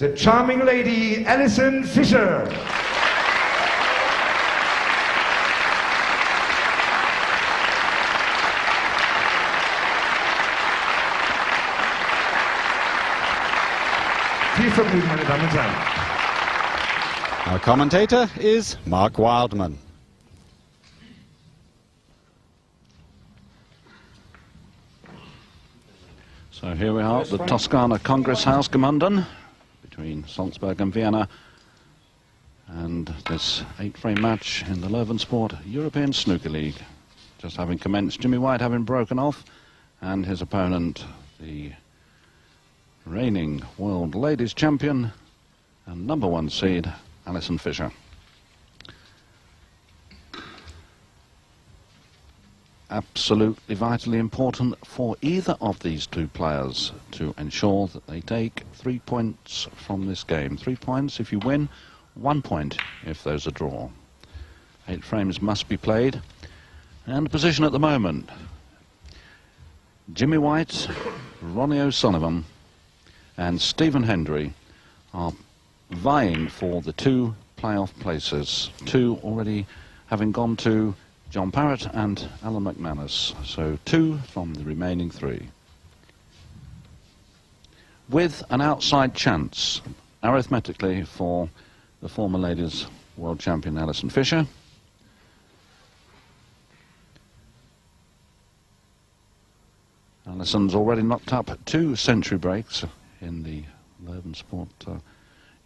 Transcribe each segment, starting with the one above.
the charming lady Allison Fisher. Viel Vergnügen, meine Damen und Herren. Our commentator is Mark Wildman. So here we are at the Toscana Congress House, Gemünden, between Salzburg and Vienna, and this 8-frame match in the Löwensport European Snooker League. Just having commenced, Jimmy White having broken off, and his opponent, the reigning world ladies champion and #1 seed, Allison Fisher. Absolutely vitally important for either of these two players to ensure that they take 3 points from this game. 3 points if you win, 1 point if there's a draw. 8 frames must be played. And the position at the moment: Jimmy White, Ronnie O'Sullivan and Stephen Hendry are vying for the 2 playoff places. 2 already having gone to John Parrott and Alan McManus, so 2 from the remaining 3. With an outside chance, arithmetically, for the former ladies world champion Allison Fisher. Allison's already knocked up 2 century breaks in the Löwensport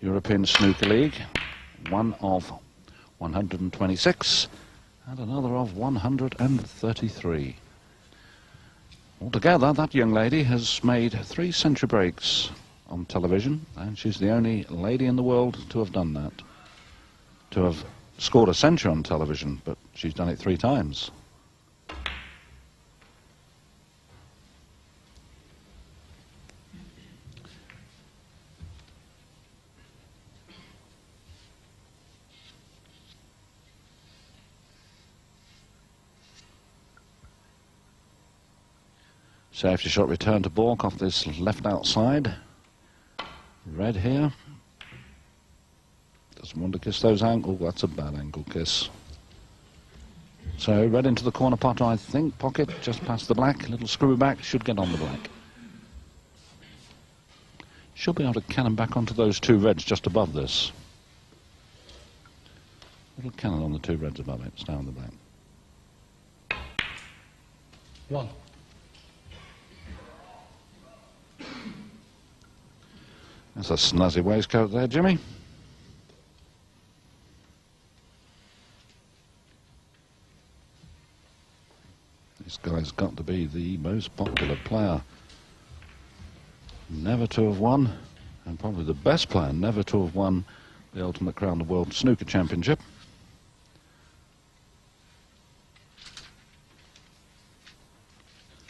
European Snooker League, one of 126 and another of 133. Altogether, that young lady has made 3 century breaks on television, and she's the only lady in the world to have done that, to have scored a century on television, but she's done it 3 times. Safety shot return to Bork off this left outside. Red here. Doesn't want to kiss those ankles. That's a bad ankle kiss. So red into the corner pot, I think. Pocket just past the black. Little screw back. Should get on the black. Should be able to cannon back onto those 2 reds just above this. Little cannon on the 2 reds above it. Stay on the black. 1. That's a snazzy waistcoat there, Jimmy. This guy's got to be the most popular player never to have won, and probably the best player never to have won the Ultimate Crown of World Snooker Championship.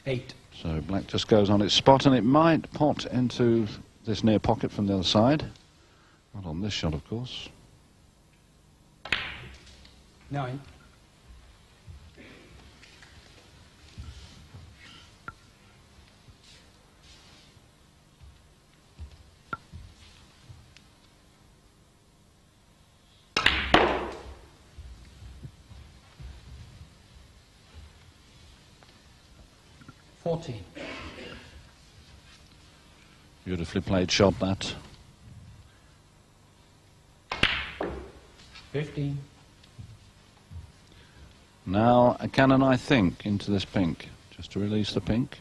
Eight. So black just goes on its spot, and it might pot into this near pocket from the other side. Not on this shot, of course. 9. Beautifully played shot, that. 15. Now a cannon, I think, into this pink, just to release the pink.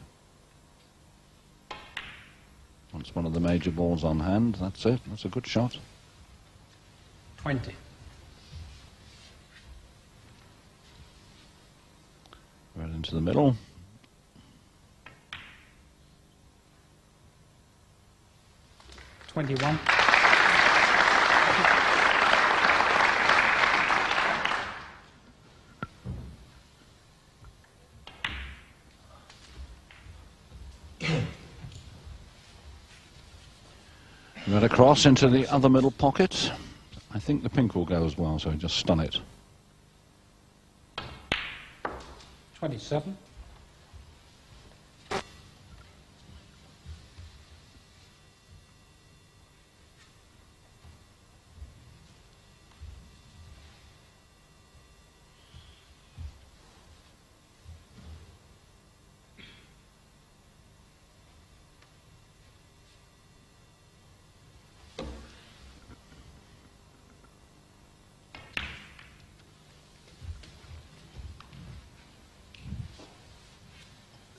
Once one of the major balls on hand, that's it. That's a good shot. 20. Right into the middle. 21. Right across into the other middle pocket. I think the pink will go as well, so just stun it. 27.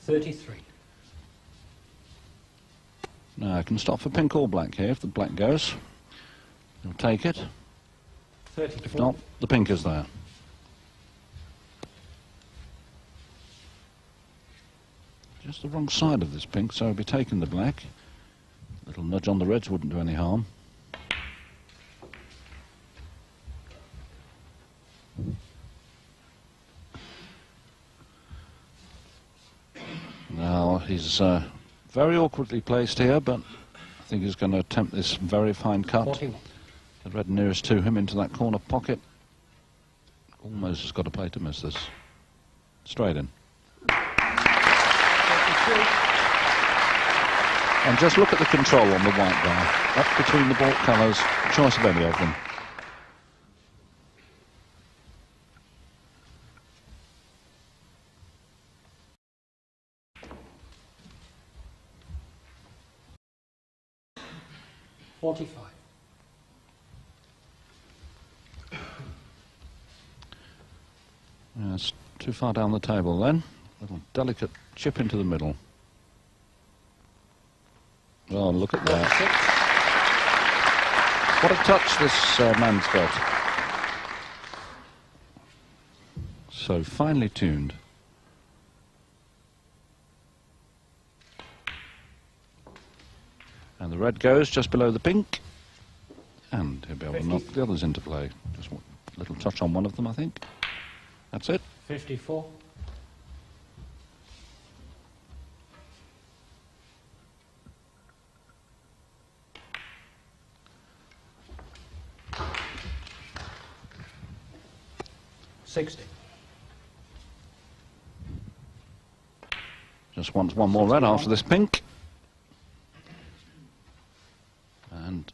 33. Now I can stop for pink or black here. If the black goes, he'll take it. 34. If not, the pink is there. Just the wrong side of this pink, so he'll be taking the black. Little nudge on the reds wouldn't do any harm. Now he's very awkwardly placed here, but I think he's going to attempt this very fine cut. 41. The red nearest to him into that corner pocket. Almost has got to play to miss this. Straight in. 33. And just look at the control on the white bar. Up between the baulk colours, choice of any of them. Yes, too far down the table then. Little delicate chip into the middle. Oh, look at that. What a touch this man's got. So finely tuned. And the red goes just below the pink. And he'll be able to knock the others into play. Just a little touch on one of them, I think. That's it. 54. Just wants one more red after this pink. And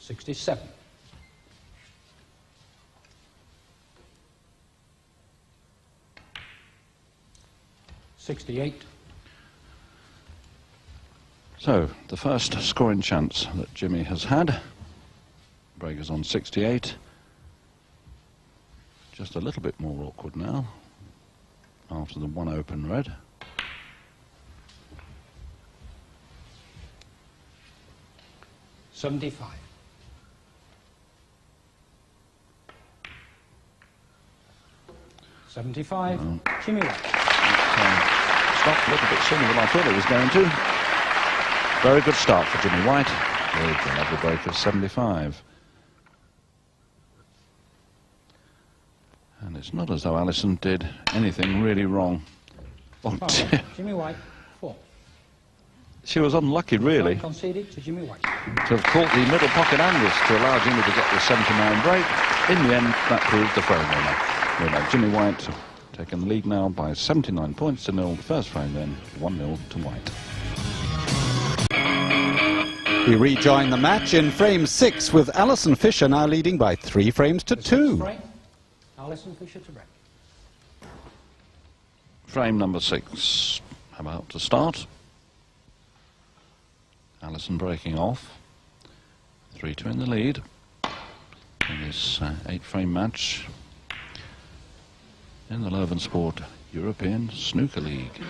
67. $68. so the first scoring chance that Jimmy has had. Breaker's on 68. Just a little bit more awkward now after the one open red. $75. $75. Jimmy White. Stopped a little bit sooner than I thought it was going to. Very good start for Jimmy White with another break of 75. And it's not as though Allison did anything really wrong. Oh, dear. Jimmy White, 4. She was unlucky, really, Conceded to Jimmy White. to have caught the middle pocket angles to allow Jimmy to get the 79 break. In the end, that proved the frame winner. Jimmy White taking the lead now by 79 points to 0. The first frame then, 1-0 to White. We rejoin the match in frame 6 with Allison Fisher now leading by 3 frames to 2. Frame. Allison Fisher to break. Frame number 6 about to start. Allison breaking off. 3-2 in the lead in this 8-frame match in the Leuven Sport European Snooker League.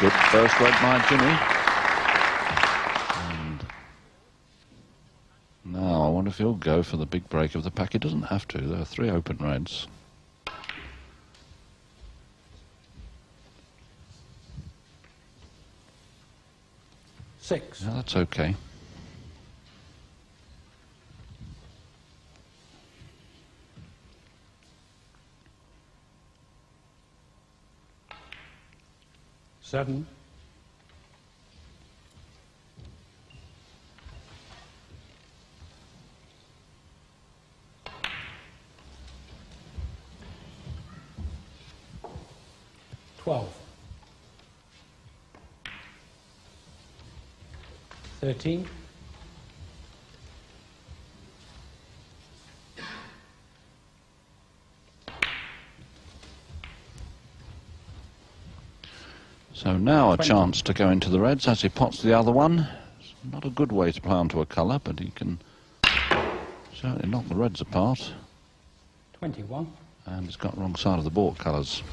Good first red by Jimmy. And now I wonder if he'll go for the big break of the pack. He doesn't have to. There are 3 open reds. Six. Yeah, that's okay. Seven. $12. 13. So now a 20. chance to go into the reds as he pots the other one. It's not a good way to play onto a colour, but he can certainly knock the reds apart. 21. And he's got the wrong side of the board colours.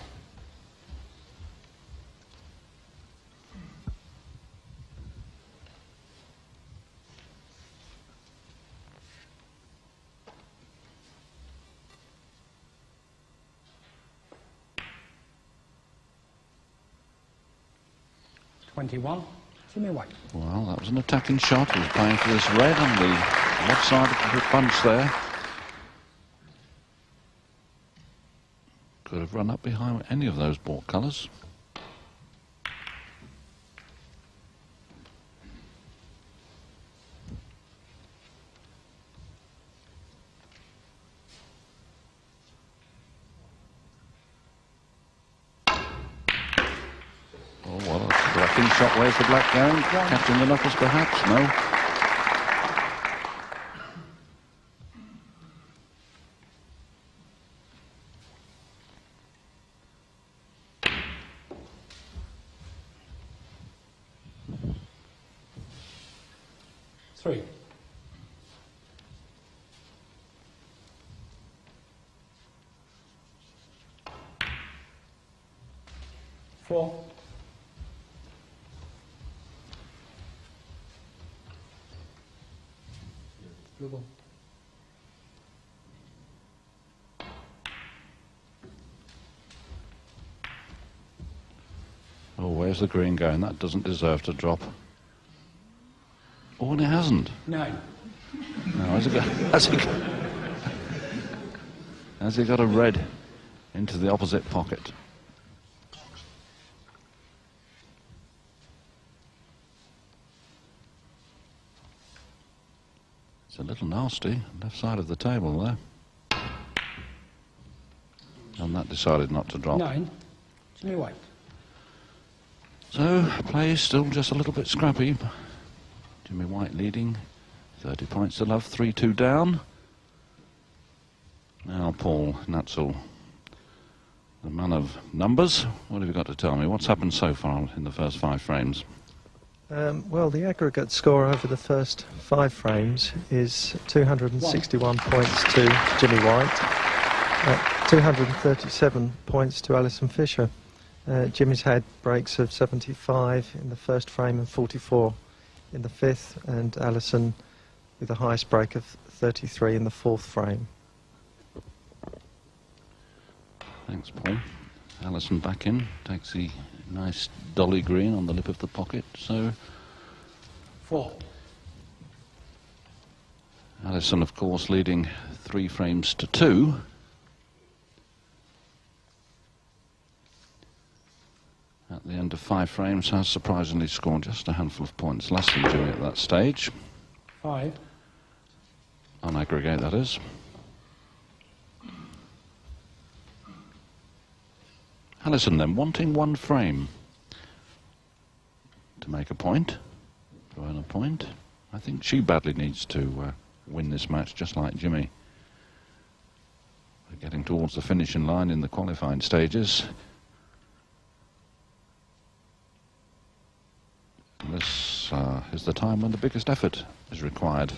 Jimmy White. Well, that was an attacking shot. He was playing for this red on the left side of the bunch there. Could have run up behind any of those board colours. Oh, well, a blocking shot. Where's the black going? Catching the knuckles, perhaps? No. Three. 4. Blue ball. Oh, where's the green going? That doesn't deserve to drop. Oh, and it hasn't. 9. No, has he got a red into the opposite pocket? It's a little nasty, left side of the table there. And that decided not to drop. 9. Jimmy White. So, play still just a little bit scrappy. Jimmy White leading, 30 points to love, 3-2 down. Now Paul Natzel, the man of numbers. What have you got to tell me? What's happened so far in the first 5 frames? Well, the aggregate score over the first 5 frames is 261 points to Jimmy White, 237 points to Allison Fisher. Jimmy's had breaks of 75 in the first frame and 44 in the 5th, and Allison with the highest break of 33 in the 4th frame. Thanks, Paul. Allison back in, takes the nice dolly green on the lip of the pocket. So 4. Allison, of course, leading 3 frames to 2. At the end of 5 frames, has surprisingly scored just a handful of points less than Jimmy at that stage. 5. On aggregate, that is. Allison then wanting 1 frame to make a point, to earn a point. I think she badly needs to win this match, just like Jimmy. We're getting towards the finishing line in the qualifying stages. This is the time when the biggest effort is required.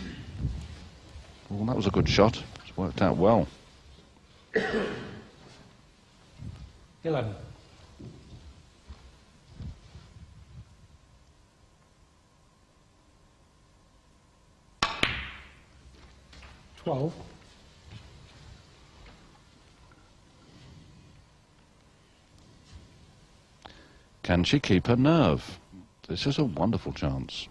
Well, that was a good shot. It's worked out well. 11. 12. Can she keep her nerve? This is a wonderful chance.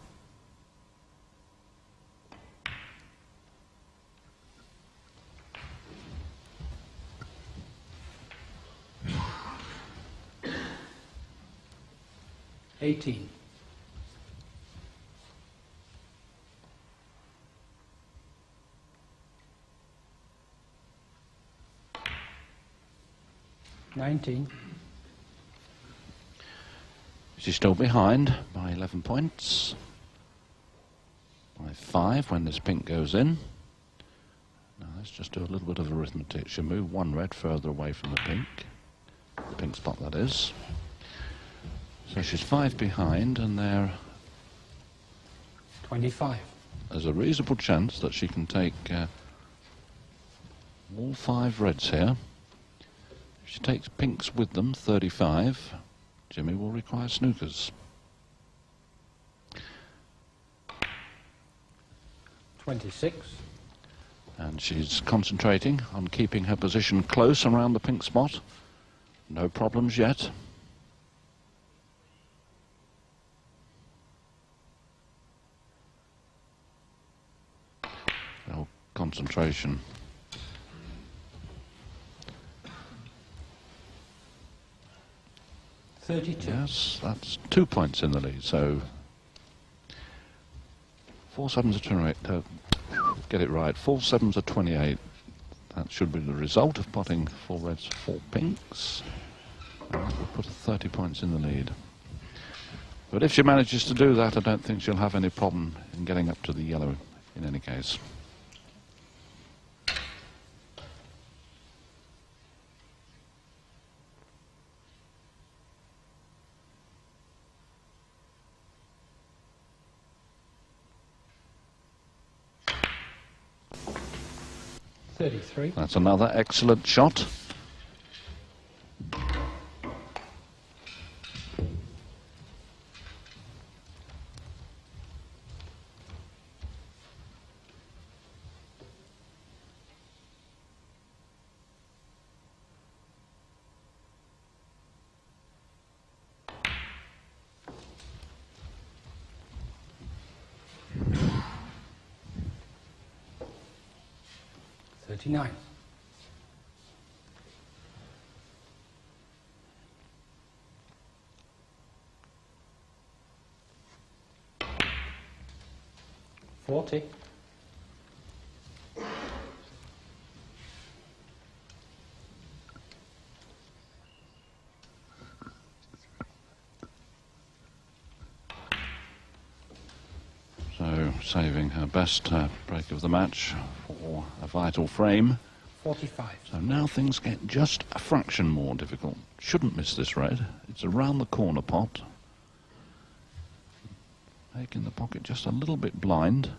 $18. 19. She's still behind by 11 points. By 5 when this pink goes in. Now let's just do a little bit of arithmetic. She'll move 1 red further away from the pink spot, that is. So she's 5 behind, and there's a reasonable chance that she can take all 5 reds here. If she takes pinks with them, 35, Jimmy will require snookers. 26. And she's concentrating on keeping her position close around the pink spot. No problems yet. Oh, concentration. Yes, that's 2 points in the lead. So 4 sevens are 28. Get it right. 4 sevens are 28. That should be the result of potting 4 reds, 4 pinks. And that will put 30 points in the lead. But if she manages to do that, I don't think she'll have any problem in getting up to the yellow in any case. That's another excellent shot. Nine. $40. So saving her best break of the match for a vital frame. 45. So now things get just a fraction more difficult. Shouldn't miss this red. It's around the corner pot. Making the pocket just a little bit blind.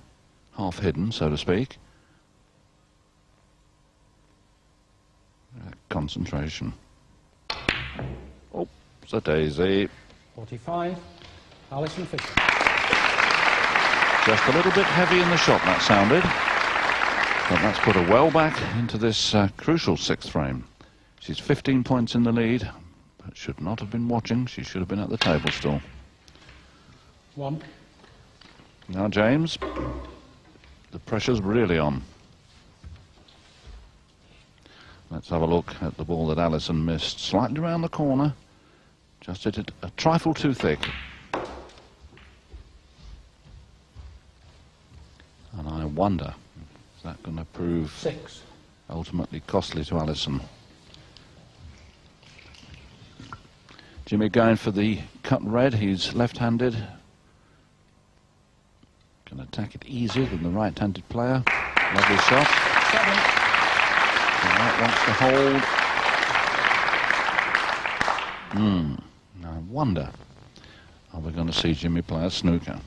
Half hidden, so to speak. Concentration. Oh, it's a daisy. 45. Allison Fisher. Just a little bit heavy in the shot, that sounded. But that's put her well back into this crucial 6th frame. She's 15 points in the lead, but should not have been watching. She should have been at the table still. 1. Now, James, the pressure's really on. Let's have a look at the ball that Allison missed. Slightly around the corner. Just hit it a trifle too thick. And I wonder, is that going to prove 6. ultimately costly to Allison? Jimmy going for the cut red. He's left-handed. Can attack it easier than the right-handed player. Lovely shot. 7. The right wants to hold. I wonder, are we going to see Jimmy play a snooker?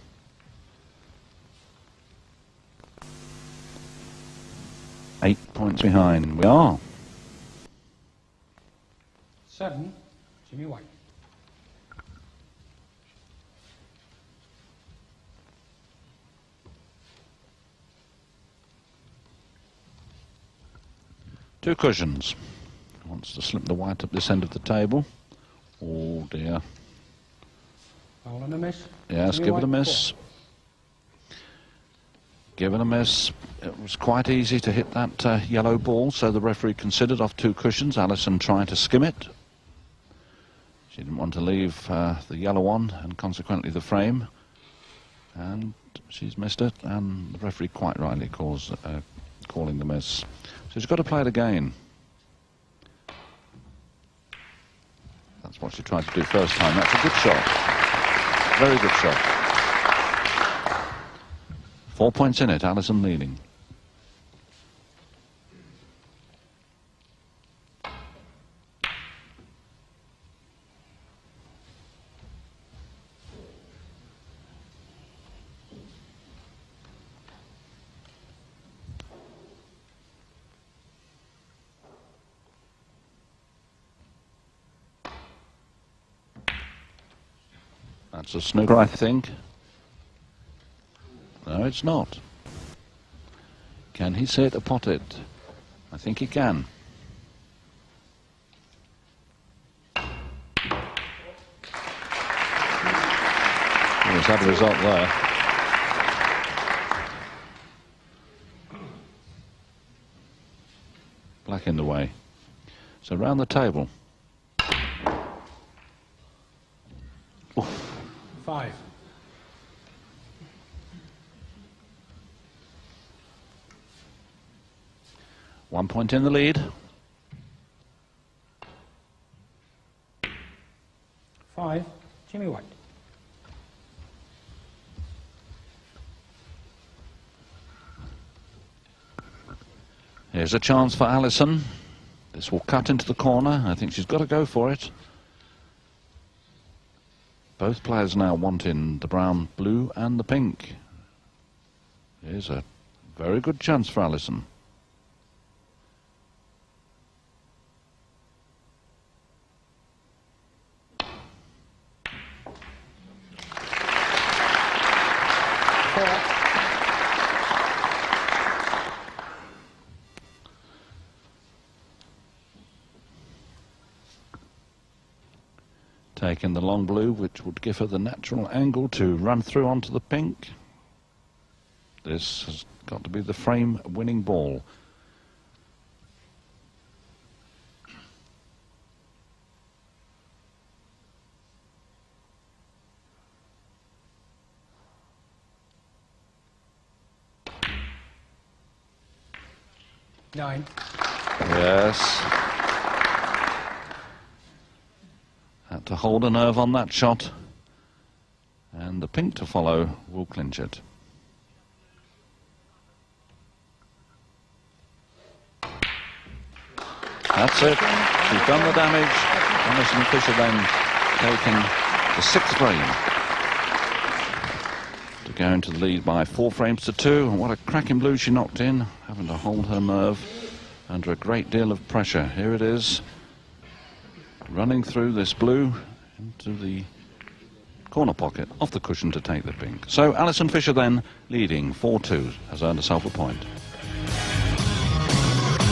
Eight points behind. We are. 7. Jimmy White. Two cushions. Wants to slip the white up this end of the table. Oh dear. Foul and a miss. Yes, Jimmy give it White, a miss. 4. Give it a miss. It was quite easy to hit that yellow ball, so the referee considered off two cushions. Allison trying to skim it. She didn't want to leave the yellow one and consequently the frame. And she's missed it, and the referee quite rightly calling the miss. So she's got to play it again. That's what she tried to do first time. That's a good shot. Very good shot. 4 points in it, Allison leading. That's a snooker, I think. No, it's not. Can he say it or pot it? I think he can. He's had a result there. Black in the way. So round the table. Oof. 5. One point in the lead. 5. Jimmy White. Here's a chance for Allison. This will cut into the corner. I think she's got to go for it. Both players now wanting the brown, blue and the pink. Here's a very good chance for Allison. Taking the long blue, which would give her the natural angle to run through onto the pink. This has got to be the frame winning ball. Nine. Yes. Had to hold a nerve on that shot. And the pink to follow will clinch it. That's it. She's done the damage. Allison Fisher then taking the 6th frame to go into the lead by 4 frames to 2. And what a cracking blue she knocked in, having to hold her nerve under a great deal of pressure. Here it is, running through this blue into the corner pocket off the cushion to take the pink. So Allison Fisher then leading 4-2, has earned herself a point.